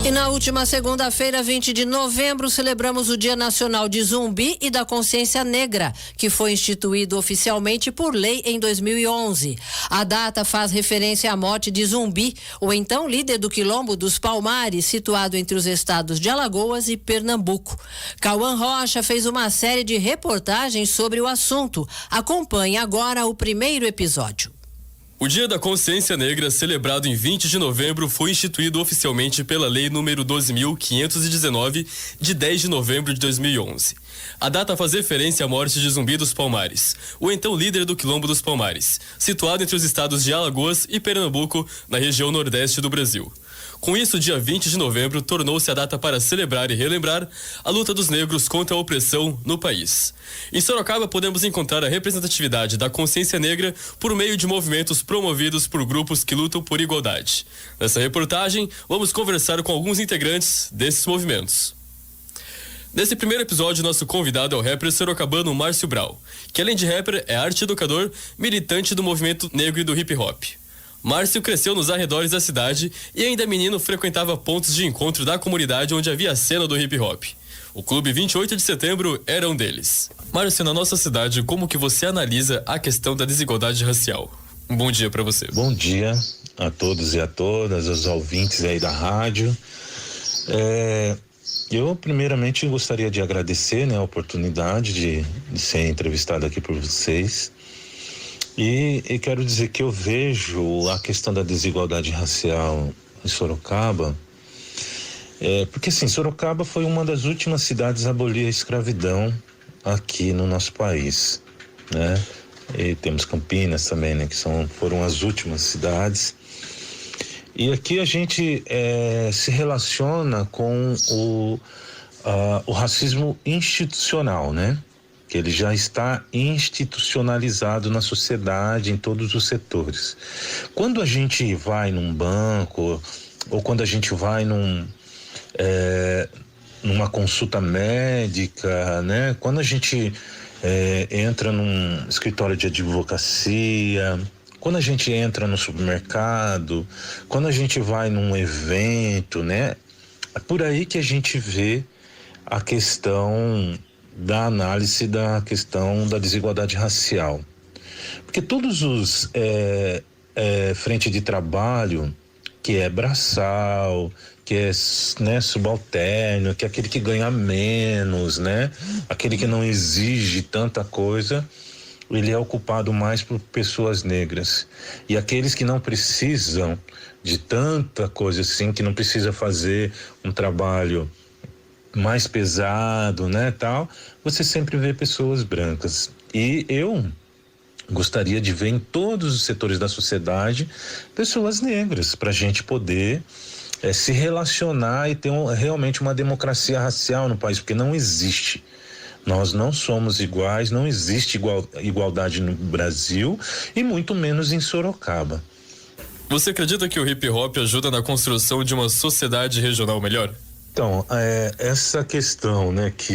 E na última segunda-feira, 20 de novembro, celebramos o Dia Nacional de Zumbi e da Consciência Negra, que foi instituído oficialmente por lei em 2011. A data faz referência à morte de Zumbi, o então líder do Quilombo dos Palmares, situado entre os estados de Alagoas e Pernambuco. Cauã Rocha fez uma série de reportagens sobre o assunto. Acompanhe agora o primeiro episódio. O Dia da Consciência Negra, celebrado em 20 de novembro, foi instituído oficialmente pela Lei nº 12.519, de 10 de novembro de 2011. A data faz referência à morte de Zumbi dos Palmares, o então líder do Quilombo dos Palmares, situado entre os estados de Alagoas e Pernambuco, na região nordeste do Brasil. Com isso, o dia 20 de novembro tornou-se a data para celebrar e relembrar a luta dos negros contra a opressão no país. Em Sorocaba, podemos encontrar a representatividade da consciência negra por meio de movimentos promovidos por grupos que lutam por igualdade. Nessa reportagem, vamos conversar com alguns integrantes desses movimentos. Nesse primeiro episódio, nosso convidado é o rapper sorocabano Márcio Brau, que além de rapper é arte-educador, militante do movimento negro e do hip-hop. Márcio cresceu nos arredores da cidade e ainda menino frequentava pontos de encontro da comunidade onde havia a cena do hip-hop. O Clube 28 de Setembro era um deles. Márcio, na nossa cidade, como que você analisa a questão da desigualdade racial? Um bom dia para você. Bom dia a todos e a todas, os ouvintes aí da rádio. Eu primeiramente gostaria de agradecer, a oportunidade de ser entrevistado aqui por vocês. E quero dizer que eu vejo a questão da desigualdade racial em Sorocaba, porque assim, Sorocaba foi uma das últimas cidades a abolir a escravidão aqui no nosso país, né? E temos Campinas também, que foram as últimas cidades. E aqui a gente se relaciona com o racismo institucional, né? Que ele já está institucionalizado na sociedade, em todos os setores. Quando a gente vai num banco, ou quando a gente vai numa consulta médica, né? Quando a gente entra num escritório de advocacia, quando a gente entra no supermercado, quando a gente vai num evento, né? É por aí que a gente vê a questão da análise da questão da desigualdade racial. Porque todos os frente de trabalho, que é braçal, que é subalterno, que é aquele que ganha menos, né? Aquele que não exige tanta coisa, ele é ocupado mais por pessoas negras. E aqueles que não precisam de tanta coisa assim, que não precisa fazer um trabalho mais pesado, né, tal, você sempre vê pessoas brancas. E eu gostaria de ver em todos os setores da sociedade pessoas negras, para a gente poder se relacionar e ter realmente uma democracia racial no país, porque não existe. Nós não somos iguais, não existe igualdade no Brasil e muito menos em Sorocaba. Você acredita que o hip hop ajuda na construção de uma sociedade regional melhor? Então, essa questão,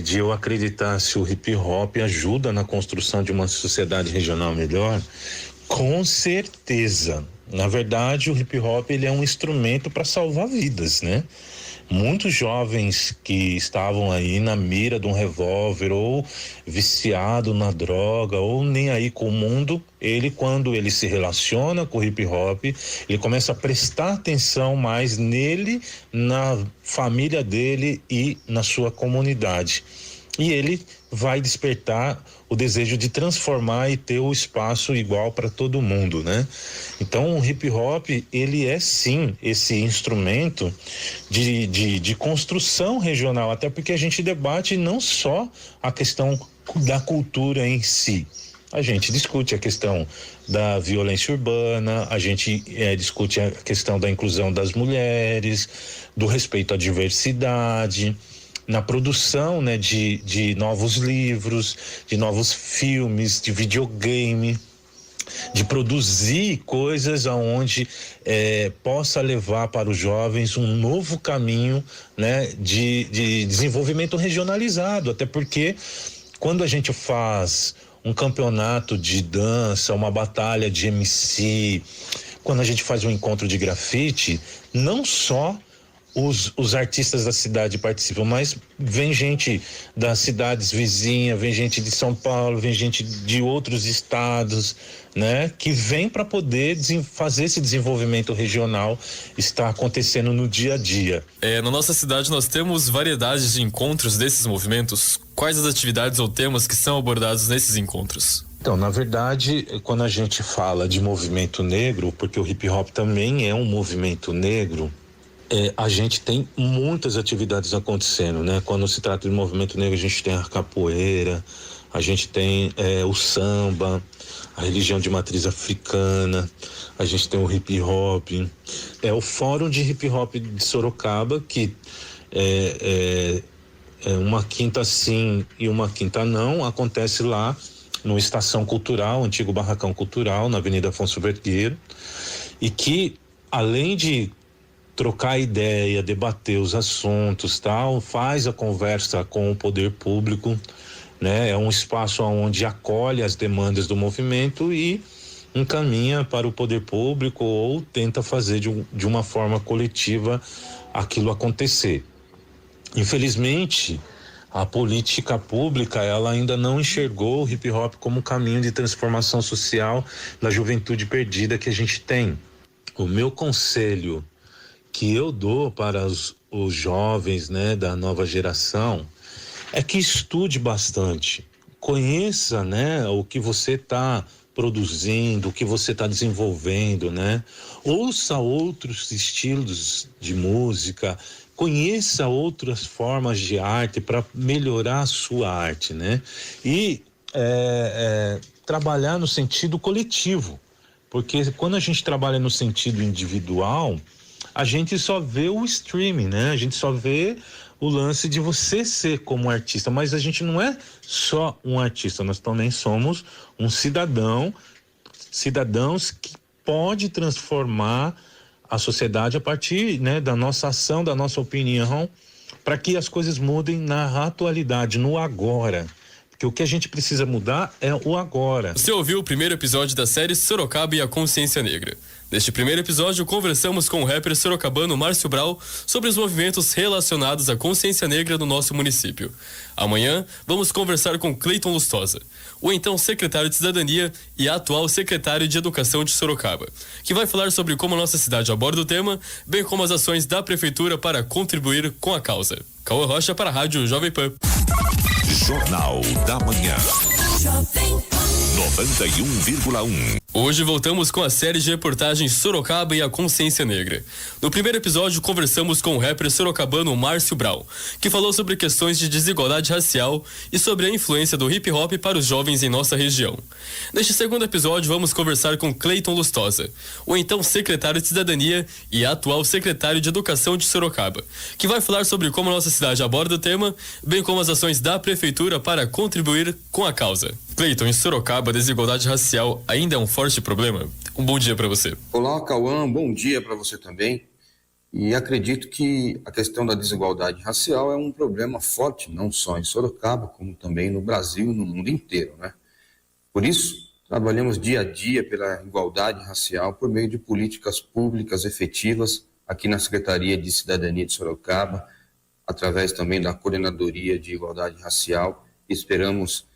de eu acreditar se o hip hop ajuda na construção de uma sociedade regional melhor, com certeza. Na verdade, o hip hop ele é um instrumento para salvar vidas, né? Muitos jovens que estavam aí na mira de um revólver ou viciado na droga ou nem aí com o mundo, quando ele se relaciona com o hip hop, ele começa a prestar atenção mais nele, na família dele e na sua comunidade. E ele vai despertar o desejo de transformar e ter o espaço igual para todo mundo, né? Então o hip hop, ele é sim esse instrumento de construção regional, até porque a gente debate não só a questão da cultura em si. A gente discute a questão da violência urbana, a gente discute a questão da inclusão das mulheres, do respeito à diversidade, na produção, de novos livros, de novos filmes, de videogame, de produzir coisas aonde possa levar para os jovens um novo caminho, de desenvolvimento regionalizado, até porque quando a gente faz um campeonato de dança, uma batalha de MC, quando a gente faz um encontro de grafite, não só os artistas da cidade participam, mas vem gente das cidades vizinhas, vem gente de São Paulo, vem gente de outros estados, né? Que vem para poder fazer esse desenvolvimento regional estar acontecendo no dia a dia. Na nossa cidade nós temos variedades de encontros desses movimentos. Quais as atividades ou temas que são abordados nesses encontros? Então, na verdade, quando a gente fala de movimento negro, porque o hip hop também é um movimento negro, a gente tem muitas atividades acontecendo, né? Quando se trata de movimento negro, a gente tem a capoeira, a gente tem o samba, a religião de matriz africana, a gente tem o hip hop, o Fórum de Hip Hop de Sorocaba, que uma quinta sim e uma quinta não, acontece lá no Estação Cultural, antigo Barracão Cultural, na Avenida Afonso Vergueiro, e que, além de trocar ideia, debater os assuntos, tal, faz a conversa com o poder público, né? É um espaço onde acolhe as demandas do movimento e encaminha para o poder público ou tenta fazer de uma forma coletiva aquilo acontecer. Infelizmente, a política pública, ela ainda não enxergou o hip hop como um caminho de transformação social da juventude perdida que a gente tem. O meu conselho que eu dou para os jovens, né, da nova geração, é que estude bastante, conheça, né, o que você está produzindo, o que você está desenvolvendo, né? Ouça outros estilos de música, conheça outras formas de arte para melhorar a sua arte, né? E trabalhar no sentido coletivo, porque quando a gente trabalha no sentido individual, a gente só vê o streaming, né? A gente só vê o lance de você ser como artista, mas a gente não é só um artista, nós também somos um cidadãos que pode transformar a sociedade a partir, né, da nossa ação, da nossa opinião, para que as coisas mudem na atualidade, no agora. Porque o que a gente precisa mudar é o agora. Você ouviu o primeiro episódio da série Sorocaba e a Consciência Negra. Neste primeiro episódio, conversamos com o rapper sorocabano Márcio Brau sobre os movimentos relacionados à consciência negra no nosso município. Amanhã, vamos conversar com Cleiton Lustosa, o então secretário de Cidadania e atual secretário de Educação de Sorocaba, que vai falar sobre como a nossa cidade aborda o tema, bem como as ações da Prefeitura para contribuir com a causa. Cauã Rocha para a Rádio Jovem Pan. Jornal da Manhã. 91,1. Hoje voltamos com a série de reportagens Sorocaba e a Consciência Negra. No primeiro episódio, conversamos com o rapper sorocabano Márcio Brau, que falou sobre questões de desigualdade racial e sobre a influência do hip hop para os jovens em nossa região. Neste segundo episódio, vamos conversar com Cleiton Lustosa, o então secretário de Cidadania e atual secretário de Educação de Sorocaba, que vai falar sobre como a nossa cidade aborda o tema, bem como as ações da Prefeitura para contribuir com a causa. Cleiton, em Sorocaba, a desigualdade racial ainda é um forte problema? Um bom dia para você. Olá, Cauã, bom dia para você também. E acredito que a questão da desigualdade racial é um problema forte, não só em Sorocaba, como também no Brasil e no mundo inteiro, né? Por isso, trabalhamos dia a dia pela igualdade racial por meio de políticas públicas efetivas aqui na Secretaria de Cidadania de Sorocaba, através também da Coordenadoria de Igualdade Racial. Esperamos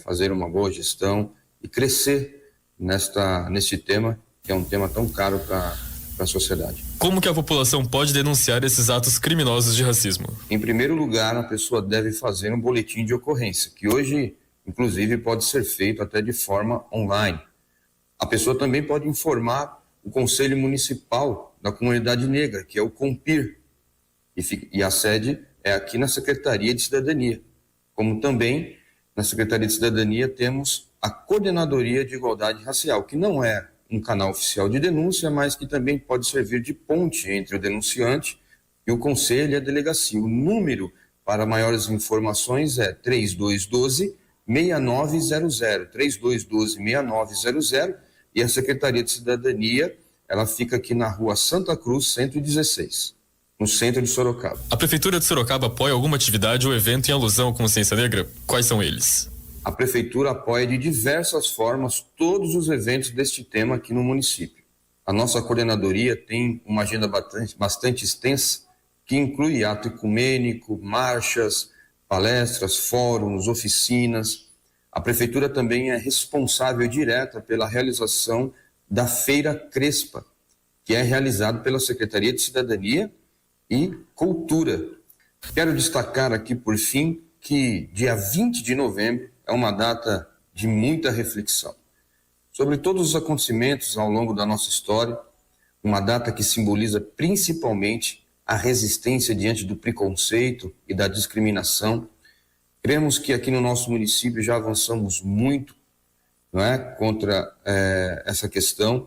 fazer uma boa gestão e crescer neste tema, que é um tema tão caro para a sociedade. Como que a população pode denunciar esses atos criminosos de racismo? Em primeiro lugar, a pessoa deve fazer um boletim de ocorrência, que hoje, inclusive, pode ser feito até de forma online. A pessoa também pode informar o Conselho Municipal da Comunidade Negra, que é o CONPIR, e a sede é aqui na Secretaria de Cidadania. Como também na Secretaria de Cidadania temos a Coordenadoria de Igualdade Racial, que não é um canal oficial de denúncia, mas que também pode servir de ponte entre o denunciante e o conselho e a delegacia. O número para maiores informações é 3212-6900, 3212-6900, e a Secretaria de Cidadania, ela fica aqui na Rua Santa Cruz, 116, no centro de Sorocaba. A Prefeitura de Sorocaba apoia alguma atividade ou evento em alusão à consciência negra? Quais são eles? A Prefeitura apoia de diversas formas todos os eventos deste tema aqui no município. A nossa coordenadoria tem uma agenda bastante extensa que inclui ato ecumênico, marchas, palestras, fóruns, oficinas. A Prefeitura também é responsável direta pela realização da Feira Crespa, que é realizado pela Secretaria de Cidadania e Cultura. Quero destacar aqui, por fim, que dia 20 de novembro é uma data de muita reflexão sobre todos os acontecimentos ao longo da nossa história, uma data que simboliza principalmente a resistência diante do preconceito e da discriminação. Cremos que aqui no nosso município já avançamos muito, não é, contra essa questão.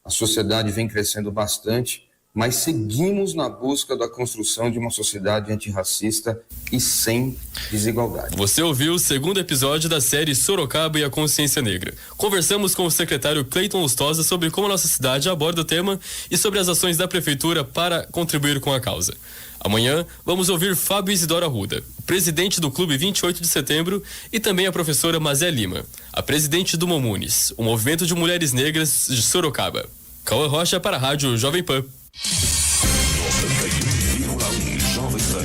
A sociedade vem crescendo bastante, mas seguimos na busca da construção de uma sociedade antirracista e sem desigualdade. Você ouviu o segundo episódio da série Sorocaba e a Consciência Negra. Conversamos com o secretário Cleiton Lustosa sobre como a nossa cidade aborda o tema e sobre as ações da Prefeitura para contribuir com a causa. Amanhã, vamos ouvir Fábio Isidoro Arruda, presidente do Clube 28 de Setembro, e também a professora Mazé Lima, a presidente do Momunis, o Movimento de Mulheres Negras de Sorocaba. Cauã Rocha para a Rádio Jovem Pan. 91,1 Jovem Pan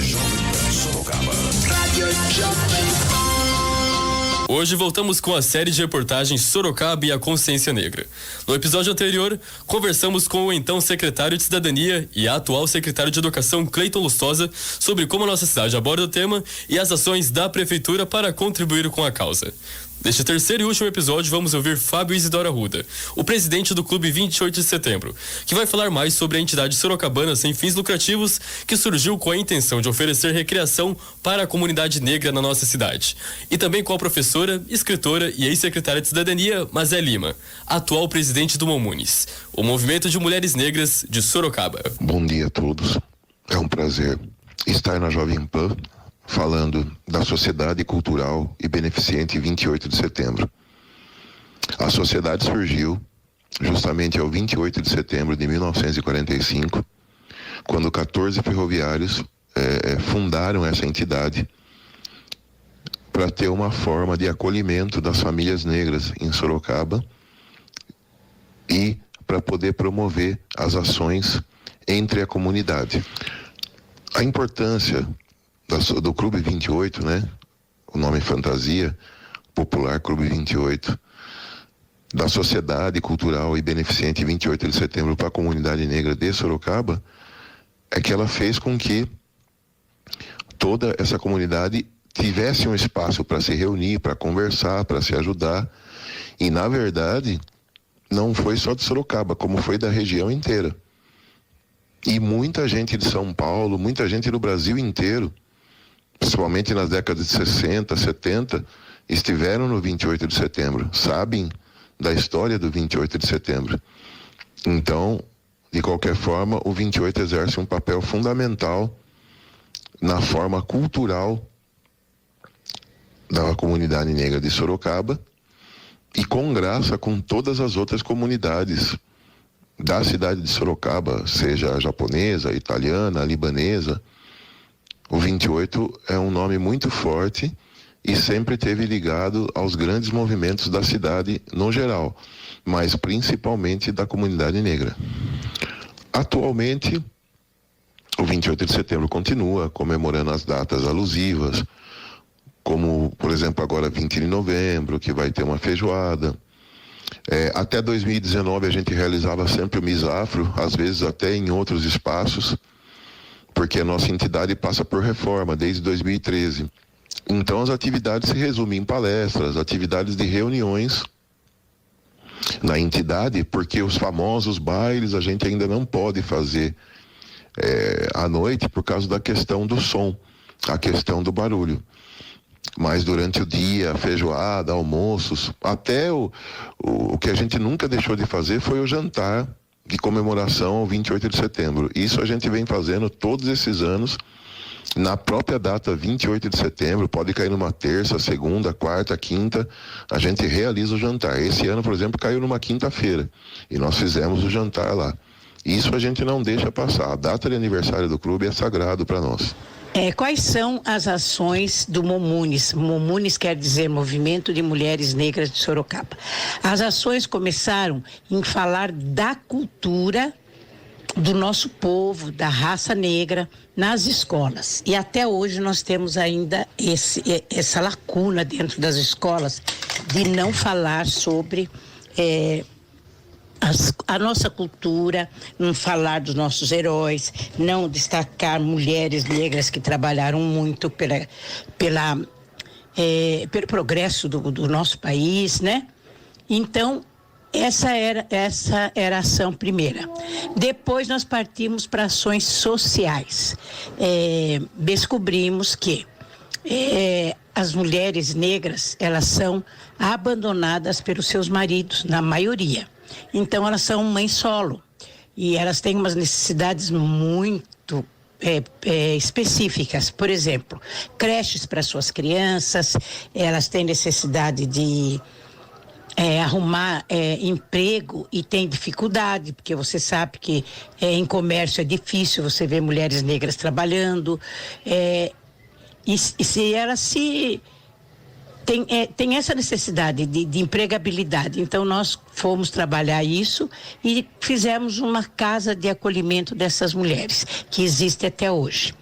Sorocaba. Hoje voltamos com a série de reportagens Sorocaba e a Consciência Negra. No episódio anterior, conversamos com o então secretário de Cidadania e atual secretário de Educação, Cleiton Lustosa, sobre como a nossa cidade aborda o tema e as ações da Prefeitura para contribuir com a causa. Neste terceiro e último episódio, vamos ouvir Fábio Isidoro Arruda, o presidente do Clube 28 de Setembro, que vai falar mais sobre a entidade sorocabana sem fins lucrativos que surgiu com a intenção de oferecer recreação para a comunidade negra na nossa cidade. E também com a professora, escritora e ex-secretária de Cidadania, Mazé Lima, atual presidente do Momunis, o Movimento de Mulheres Negras de Sorocaba. Bom dia a todos. É um prazer estar na Jovem Pan, falando da Sociedade Cultural e Beneficente 28 de Setembro. A sociedade surgiu justamente ao 28 de setembro de 1945, quando 14 ferroviários fundaram essa entidade para ter uma forma de acolhimento das famílias negras em Sorocaba e para poder promover as ações entre a comunidade. A importância do Clube 28, né? O nome fantasia, popular Clube 28, da Sociedade Cultural e Beneficente 28 de Setembro para a comunidade negra de Sorocaba, é que ela fez com que toda essa comunidade tivesse um espaço para se reunir, para conversar, para se ajudar. E, na verdade, não foi só de Sorocaba, como foi da região inteira. E muita gente de São Paulo, muita gente do Brasil inteiro, principalmente nas décadas de 60, 70, estiveram no 28 de setembro, sabem da história do 28 de setembro. Então, de qualquer forma, o 28 exerce um papel fundamental na forma cultural da comunidade negra de Sorocaba e com graça com todas as outras comunidades da cidade de Sorocaba, seja japonesa, italiana, libanesa. O 28 é um nome muito forte e sempre esteve ligado aos grandes movimentos da cidade no geral, mas principalmente da comunidade negra. Atualmente, o 28 de setembro continua comemorando as datas alusivas, como, por exemplo, agora 20 de novembro, que vai ter uma feijoada. Até 2019 a gente realizava sempre o Misafro, às vezes até em outros espaços, porque a nossa entidade passa por reforma desde 2013. Então as atividades se resumem em palestras, atividades de reuniões na entidade, porque os famosos bailes a gente ainda não pode fazer à noite por causa da questão do som, a questão do barulho. Mas durante o dia, feijoada, almoços, até o que a gente nunca deixou de fazer foi o jantar de comemoração ao 28 de setembro. Isso a gente vem fazendo todos esses anos, na própria data 28 de setembro, pode cair numa terça, segunda, quarta, quinta, a gente realiza o jantar. Esse ano, por exemplo, caiu numa quinta-feira e nós fizemos o jantar lá. Isso a gente não deixa passar. A data de aniversário do clube é sagrado para nós. Quais são as ações do Momunis? Momunis quer dizer Movimento de Mulheres Negras de Sorocaba. As ações começaram em falar da cultura do nosso povo, da raça negra, nas escolas. E até hoje nós temos ainda essa lacuna dentro das escolas de não falar sobre a nossa cultura, não falar dos nossos heróis, não destacar mulheres negras que trabalharam muito pelo progresso do nosso país, né? Então, essa era a ação primeira. Depois nós partimos para ações sociais. Descobrimos que as mulheres negras, elas são abandonadas pelos seus maridos, na maioria. Então elas são mães solo e elas têm umas necessidades muito específicas. Por exemplo, creches para suas crianças, elas têm necessidade de arrumar emprego e tem dificuldade, porque você sabe que em comércio é difícil você ver mulheres negras trabalhando, e se elas tem essa necessidade de empregabilidade. Então nós fomos trabalhar isso e fizemos uma casa de acolhimento dessas mulheres, que existe até hoje.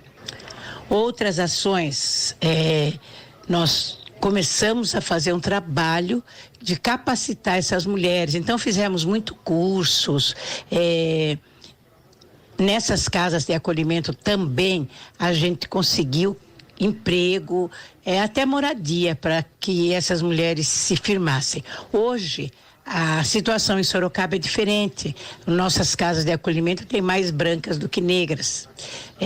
Outras ações, nós começamos a fazer um trabalho de capacitar essas mulheres. Então fizemos muito cursos, nessas casas de acolhimento também a gente conseguiu emprego, até moradia para que essas mulheres se firmassem. Hoje a situação em Sorocaba é diferente. Nossas casas de acolhimento têm mais brancas do que negras.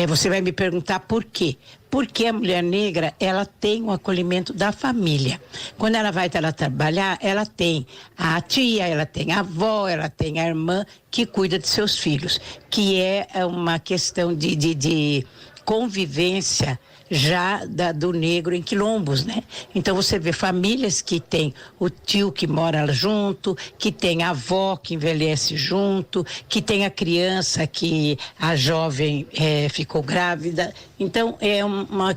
Você vai me perguntar por quê? Porque a mulher negra, ela tem o acolhimento da família. Quando ela vai trabalhar, ela tem a tia, ela tem a avó, ela tem a irmã que cuida de seus filhos, que é uma questão de convivência já do negro em quilombos, né? Então você vê famílias que tem o tio que mora junto, que tem a avó que envelhece junto, que tem a criança que a jovem ficou grávida. Então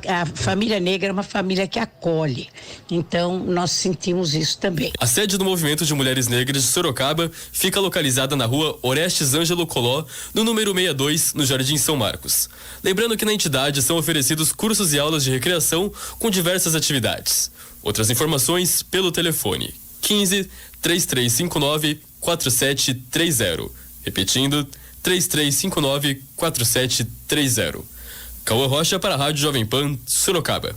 a família negra é uma família que acolhe. Então nós sentimos isso também. A sede do Movimento de Mulheres Negras de Sorocaba fica localizada na rua Orestes Ângelo Coló, no número 62, no Jardim São Marcos. Lembrando que na entidade são oferecidos cursos e aulas de recreação com diversas atividades. Outras informações pelo telefone 15 3359 4730. Repetindo, 3359 4730. Cauã Rocha para a Rádio Jovem Pan, Sorocaba.